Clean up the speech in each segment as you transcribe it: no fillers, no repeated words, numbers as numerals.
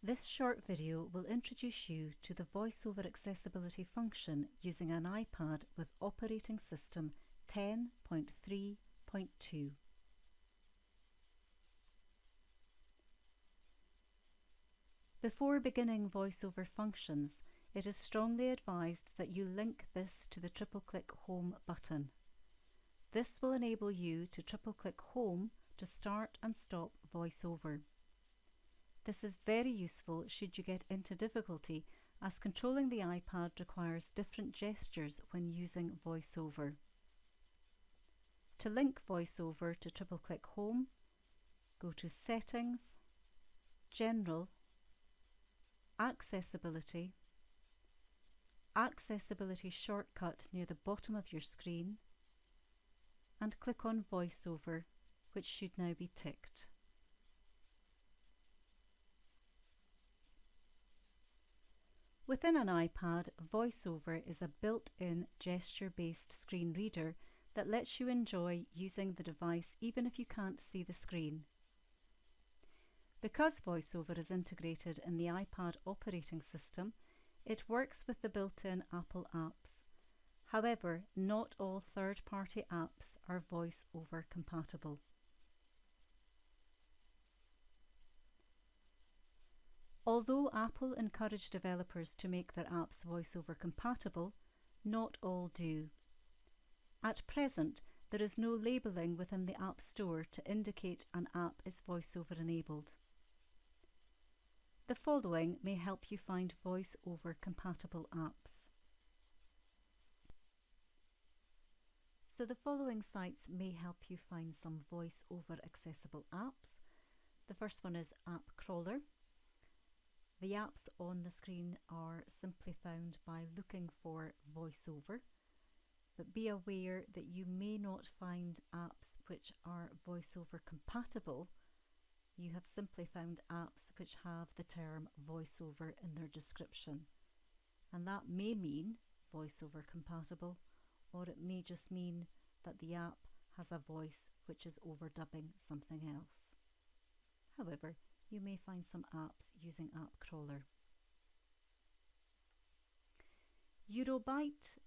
This short video will introduce you to the VoiceOver accessibility function using an iPad with operating system 10.3.2. Before beginning VoiceOver functions, it is strongly advised that you link this to the triple-click Home button. This will enable you to triple-click Home to start and stop VoiceOver. This is very useful should you get into difficulty, as controlling the iPad requires different gestures when using VoiceOver. To link VoiceOver to triple-click Home, go to Settings, General, Accessibility, Accessibility shortcut near the bottom of your screen, and click on VoiceOver, which should now be ticked. Within an iPad, VoiceOver is a built-in gesture-based screen reader that lets you enjoy using the device even if you can't see the screen. Because VoiceOver is integrated in the iPad operating system, it works with the built-in Apple apps. However, not all third-party apps are VoiceOver compatible. Although Apple encourage developers to make their apps VoiceOver compatible, not all do. At present, there is no labelling within the App Store to indicate an app is VoiceOver enabled. The following may help you find VoiceOver compatible apps. So the following sites may help you find some VoiceOver accessible apps. The first one is App Crawler. The apps on the screen are simply found by looking for VoiceOver, but be aware that you may not find apps which are VoiceOver compatible. You have simply found apps which have the term VoiceOver in their description, and that may mean VoiceOver compatible, or it may just mean that the app has a voice which is overdubbing something else. However, you may find some apps using App Crawler. Eurobyte.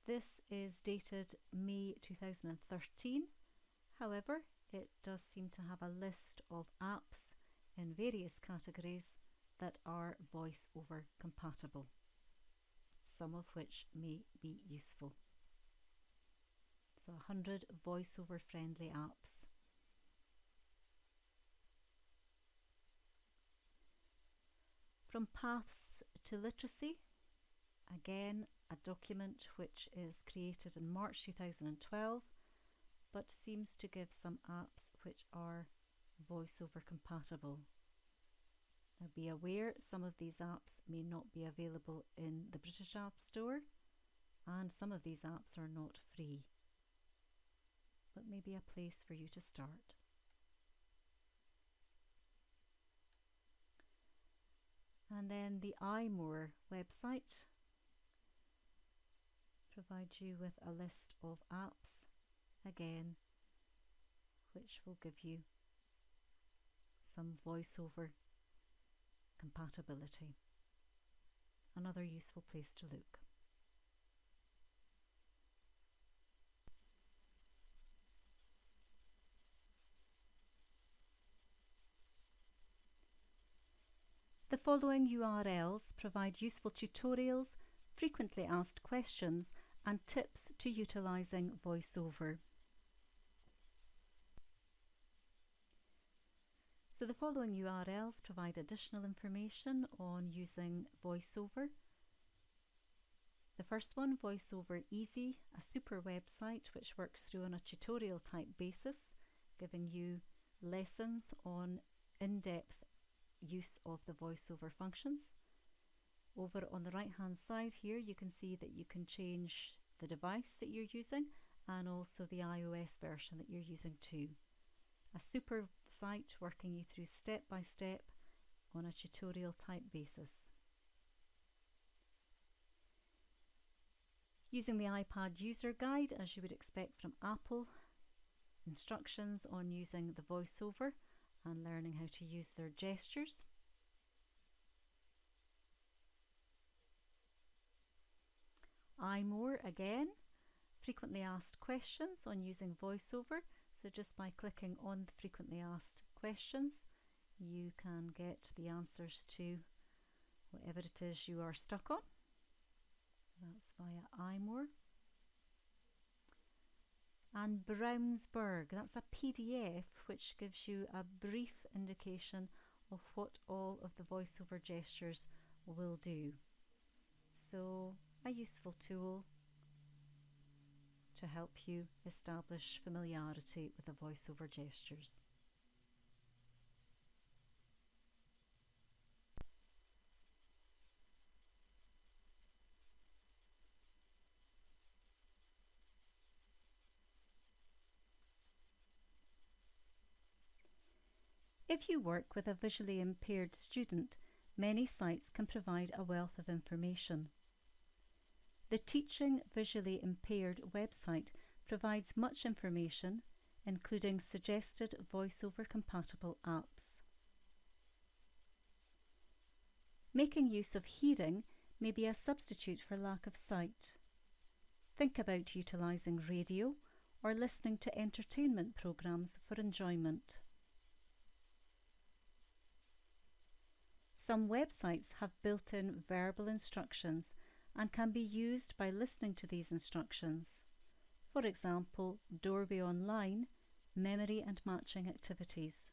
This is dated May 2013. However, it does seem to have a list of apps in various categories that are VoiceOver compatible, some of which may be useful. So 100 VoiceOver friendly apps. From Paths to Literacy, again a document which is created in March 2012, but seems to give some apps which are VoiceOver compatible. Now be aware some of these apps may not be available in the British App Store, and some of these apps are not free, but may be a place for you to start. And then the iMore website provides you with a list of apps, again, which will give you some VoiceOver compatibility. Another useful place to look. The following URLs provide useful tutorials, frequently asked questions, and tips to utilising VoiceOver. So the following URLs provide additional information on using VoiceOver. The first one, VoiceOver Easy, a super website which works through on a tutorial type basis, giving you lessons on in-depth use of the VoiceOver functions. Over on the right hand side here, you can see that you can change the device that you're using and also the iOS version that you're using too. A super site working you through step by step on a tutorial type basis. Using the iPad user guide, as you would expect from Apple, instructions on using the VoiceOver and learning how to use their gestures. iMore again, frequently asked questions on using VoiceOver. So just by clicking on the frequently asked questions, you can get the answers to whatever it is you are stuck on. That's via iMore. And Brownsburg, that's a PDF which gives you a brief indication of what all of the VoiceOver gestures will do. So a useful tool to help you establish familiarity with the VoiceOver gestures. If you work with a visually impaired student, many sites can provide a wealth of information. The Teaching Visually Impaired website provides much information, including suggested VoiceOver compatible apps. Making use of hearing may be a substitute for lack of sight. Think about utilising radio or listening to entertainment programmes for enjoyment. Some websites have built-in verbal instructions and can be used by listening to these instructions. For example, Dorby Online, memory and matching activities.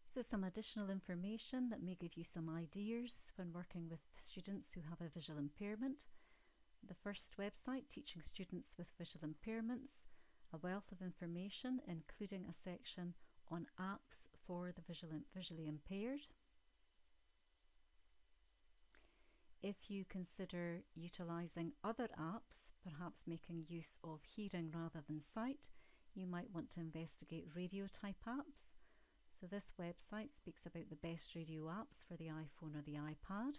So some additional information that may give you some ideas when working with students who have a visual impairment. The first website, teaching students with visual impairments, a wealth of information including a section on apps for the visually impaired. If you consider utilising other apps, perhaps making use of hearing rather than sight, you might want to investigate radio type apps. So this website speaks about the best radio apps for the iPhone or the iPad.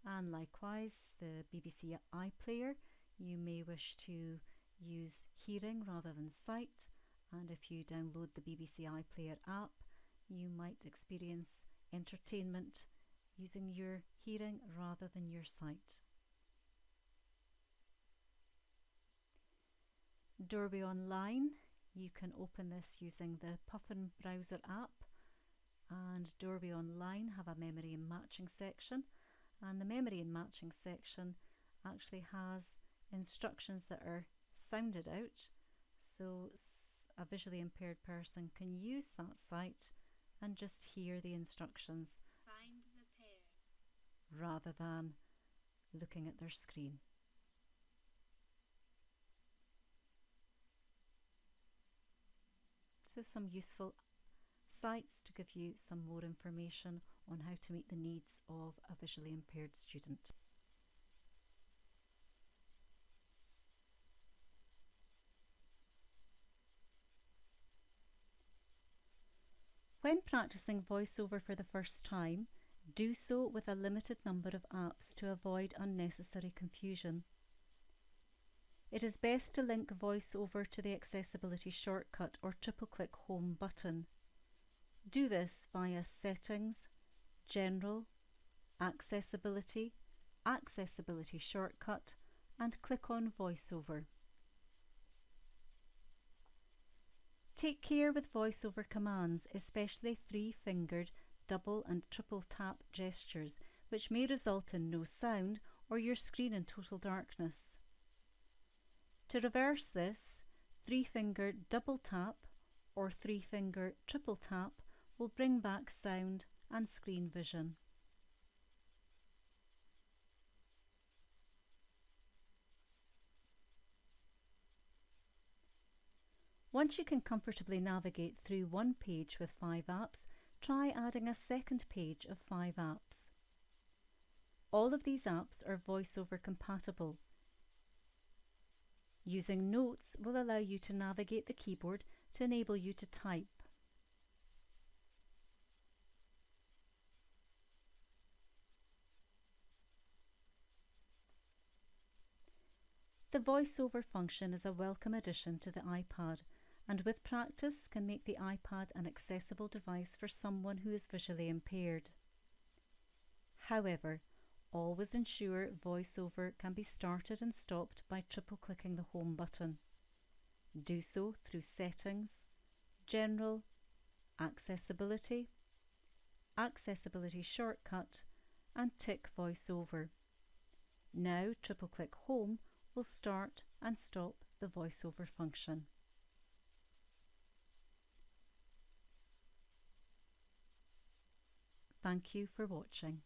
And likewise, the BBC iPlayer, you may wish to use hearing rather than sight. And if you download the BBC iPlayer app, you might experience entertainment using your hearing rather than your sight. Dorby Online, you can open this using the Puffin browser app, and Dorby Online have a memory and matching section, and the memory and matching section actually has instructions that are sounded out, so a visually impaired person can use that site and just hear the instructions. Find the pairs, rather than looking at their screen. So some useful sites to give you some more information on how to meet the needs of a visually impaired student. When practicing VoiceOver for the first time, do so with a limited number of apps to avoid unnecessary confusion. It is best to link VoiceOver to the accessibility shortcut or triple-click Home button. Do this via Settings, General, Accessibility, Accessibility Shortcut, and click on VoiceOver. Take care with VoiceOver commands, especially three-fingered double and triple tap gestures, which may result in no sound or your screen in total darkness. To reverse this, three-finger double tap or three-finger triple tap will bring back sound and screen vision. Once you can comfortably navigate through one page with 5 apps, try adding a second page of 5 apps. All of these apps are VoiceOver compatible. Using Notes will allow you to navigate the keyboard to enable you to type. The VoiceOver function is a welcome addition to the iPad, and with practice can make the iPad an accessible device for someone who is visually impaired. However, always ensure VoiceOver can be started and stopped by triple-clicking the Home button. Do so through Settings, General, Accessibility, Accessibility Shortcut, and tick VoiceOver. Now triple-click Home will start and stop the VoiceOver function. Thank you for watching.